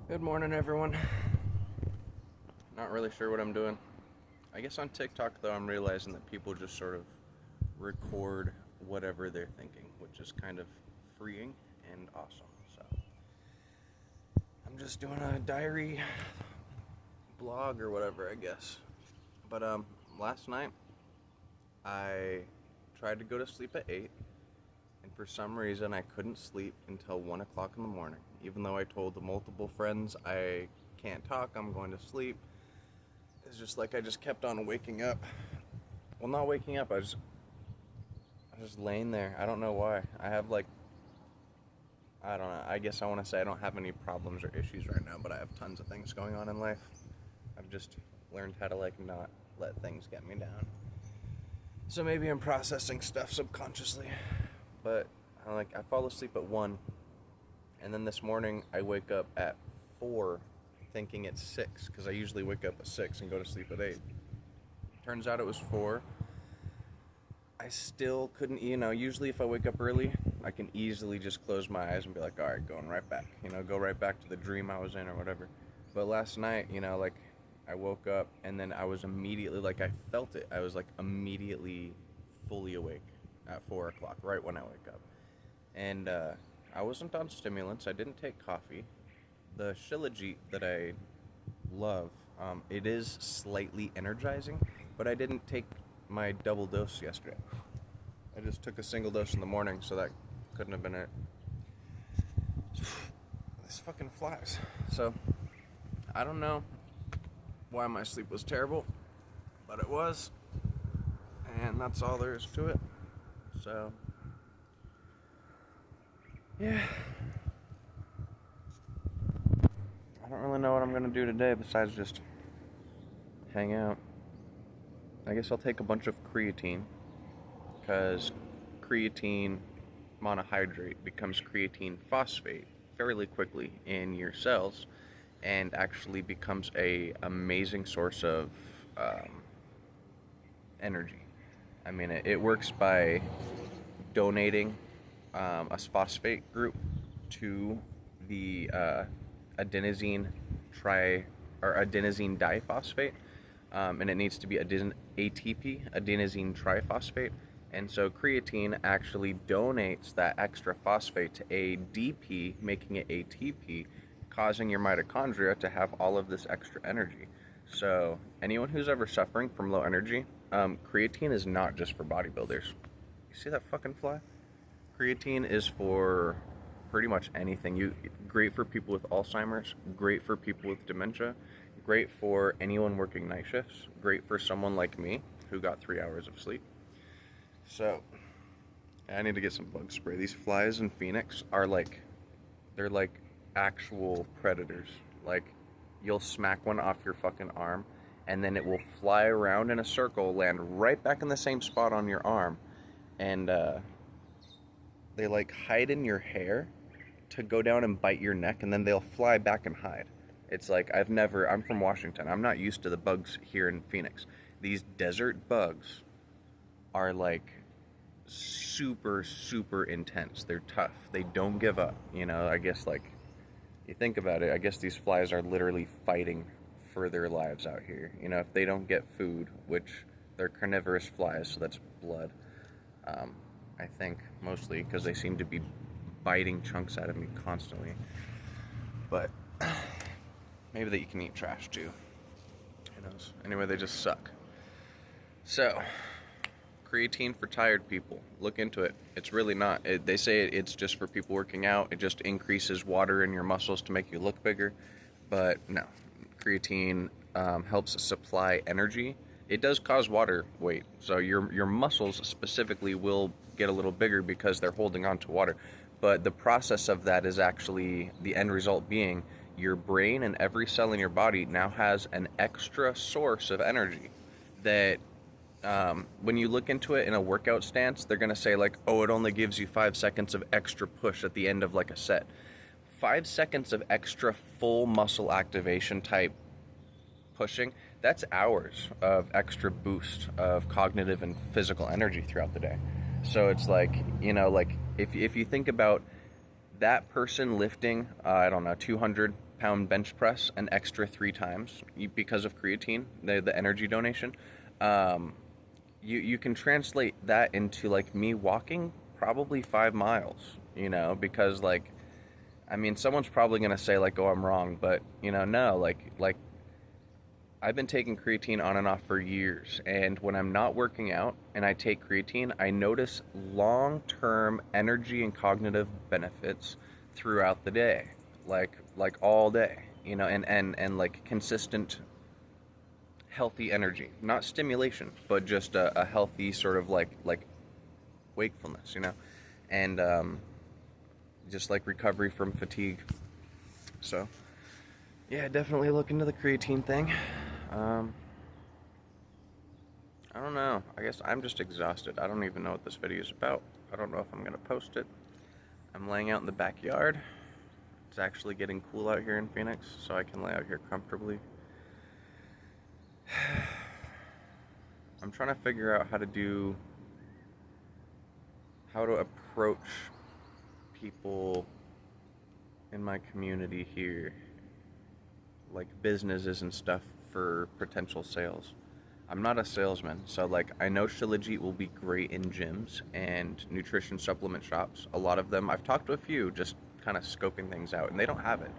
Good morning, everyone. Not really sure what I'm doing. I guess on TikTok, though, I'm realizing that people just sort of record whatever they're thinking, which is kind of freeing and awesome. So I'm just doing a diary blog or whatever, I guess. But last night I tried to go to sleep at 8, and for some reason I couldn't sleep until 1 o'clock in the morning, even though I told multiple friends I can't talk, I'm going to sleep. It's just like I just kept on waking up. Well, not waking up. I was just laying there. I don't know why. I don't know. I guess I want to say I don't have any problems or issues right now, but I have tons of things going on in life. I've just learned how to not let things get me down. So maybe I'm processing stuff subconsciously. But I fall asleep at 1, and then this morning I wake up at 4 thinking it's 6 because I usually wake up at 6 and go to sleep at 8. Turns out it was 4. I still couldn't, usually if I wake up early, I can easily just close my eyes and be like, all right, going right back, go right back to the dream I was in or whatever. But last night, I woke up and then I was immediately, I felt it. I was immediately fully awake at 4 o'clock, right when I wake up. And I wasn't on stimulants, I didn't take coffee. The Shilajit that I love, it is slightly energizing, but I didn't take my double dose yesterday. I just took a single dose in the morning, so that couldn't have been it. This fucking flies. So, I don't know why my sleep was terrible, but it was, and that's all there is to it. So, yeah. I don't really know what I'm gonna do today besides just hang out. I guess I'll take a bunch of creatine, because creatine monohydrate becomes creatine phosphate fairly quickly in your cells and actually becomes a amazing source of energy. I mean, it works by donating a phosphate group to the adenosine tri or adenosine diphosphate, and it needs to be ATP, adenosine triphosphate. And so creatine actually donates that extra phosphate to ADP, making it ATP, causing your mitochondria to have all of this extra energy. So anyone who's ever suffering from low energy, creatine is not just for bodybuilders. You see that fucking fly? Creatine is for pretty much anything. Great for people with Alzheimer's, great for people with dementia, great for anyone working night shifts, great for someone like me who got 3 hours of sleep. So I need to get some bug spray. These flies in Phoenix are they're like actual predators. Like, you'll smack one off your fucking arm and then it will fly around in a circle, land right back in the same spot on your arm, and they hide in your hair to go down and bite your neck, and then they'll fly back and hide. It's like, I'm from Washington. I'm not used to the bugs here in Phoenix. These desert bugs are super, super intense. They're tough. They don't give up. I guess you think about it, I guess these flies are literally fighting for their lives out here. If they don't get food, which they're carnivorous flies, so that's blood. I think mostly because they seem to be biting chunks out of me constantly. But maybe that you can eat trash too. Who knows? Anyway, they just suck. So, creatine for tired people. Look into it. It's really not. They say it's just for people working out. It just increases water in your muscles to make you look bigger. But no. Creatine helps supply energy. It does cause water weight. So your muscles specifically will get a little bigger because they're holding on to water. But the process of that is actually the end result being your brain and every cell in your body now has an extra source of energy that when you look into it in a workout stance, they're going to say oh, it only gives you 5 seconds of extra push at the end of a set. 5 seconds of extra full muscle activation type pushing, that's hours of extra boost of cognitive and physical energy throughout the day. So it's if you think about that person lifting, I don't know, 200-pound bench press an extra 3 times because of creatine, the energy donation, um, you can translate that into like me walking probably 5 miles, because like, I mean, someone's probably gonna say like, "Oh, I'm wrong," but no, like I've been taking creatine on and off for years, and when I'm not working out and I take creatine, I notice long-term energy and cognitive benefits throughout the day, like all day, and like consistent healthy energy, not stimulation, but just a healthy sort of like wakefulness, and just like recovery from fatigue. So yeah, definitely look into the creatine thing. Um, I don't know. I guess I'm just exhausted. I don't even know what this video is about. I don't know if I'm gonna post it. I'm laying out in the backyard. It's actually getting cool out here in Phoenix, so I can lay out here comfortably. I'm trying to figure out how to approach people in my community here, like businesses and stuff, for potential sales. I'm not a salesman, so like I know Shilajit will be great in gyms and nutrition supplement shops. A lot of them, I've talked to a few, just kind of scoping things out, and they don't have it.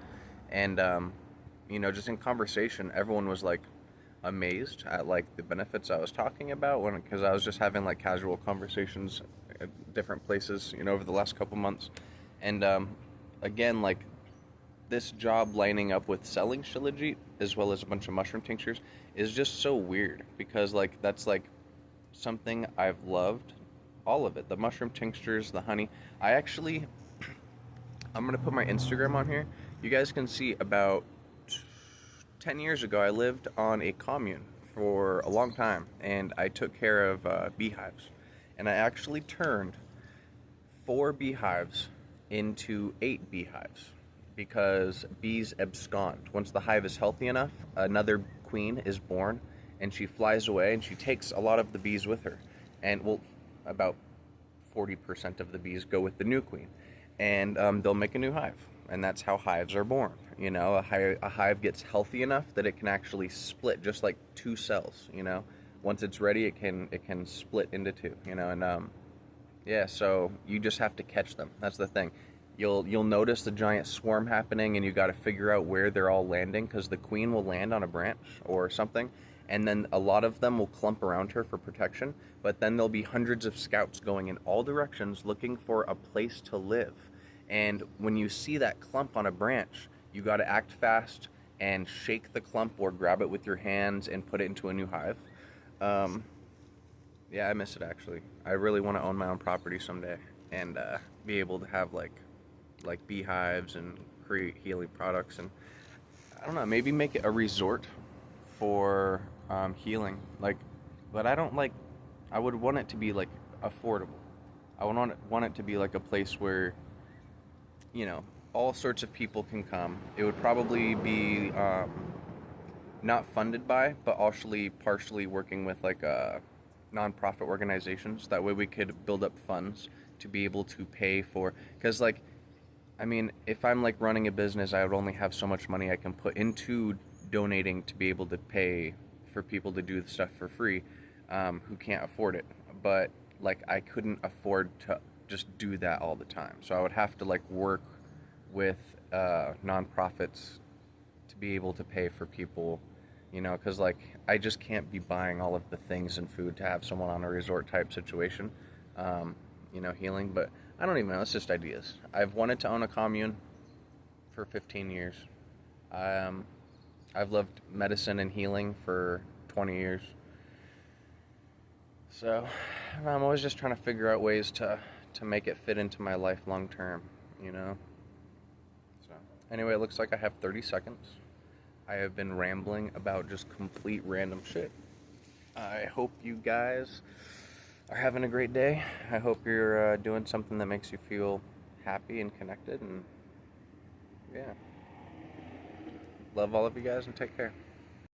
And just in conversation, everyone was like amazed at like the benefits I was talking about, because I was just having like casual conversations at different places, over the last couple months. And again, like this job lining up with selling Shilajit as well as a bunch of mushroom tinctures is just so weird, because like that's like something I've loved, all of it. The mushroom tinctures, the honey. I'm gonna put my Instagram on here. You guys can see about 10 years ago I lived on a commune for a long time, and I took care of beehives, and I actually turned 4 beehives into 8 beehives, because bees abscond. Once the hive is healthy enough, another queen is born, and she flies away, and she takes a lot of the bees with her. And well, about 40% of the bees go with the new queen, and they'll make a new hive. And that's how hives are born. A hive gets healthy enough that it can actually split, just like 2 cells. Once it's ready, it can split into 2. And yeah, so you just have to catch them. That's the thing. You'll notice the giant swarm happening, and you got to figure out where they're all landing, because the queen will land on a branch or something, and then a lot of them will clump around her for protection. But then there'll be hundreds of scouts going in all directions looking for a place to live. And when you see that clump on a branch, you got to act fast and shake the clump or grab it with your hands and put it into a new hive. Um, yeah, I miss it actually. I really want to own my own property someday, and be able to have like beehives and create healing products, and I don't know, maybe make it a resort for healing. But I don't like. I would want it to be like affordable. I would want it to be like a place where all sorts of people can come. It would probably be not funded by, but actually partially working with like nonprofit organizations. That way we could build up funds to be able to pay for, because like, I mean, if I'm like running a business, I would only have so much money I can put into donating to be able to pay for people to do the stuff for free, who can't afford it. But like, I couldn't afford to just do that all the time, so I would have to like work with nonprofits to be able to pay for people, because like I just can't be buying all of the things and food to have someone on a resort type situation, healing. But I don't even know. It's just ideas. I've wanted to own a commune for 15 years. I've loved medicine and healing for 20 years. So I'm always just trying to figure out ways to make it fit into my life long term, So anyway, it looks like I have 30 seconds. I have been rambling about just complete random shit. I hope you guys are having a great day. I hope you're doing something that makes you feel happy and connected. And yeah, love all of you guys, and take care.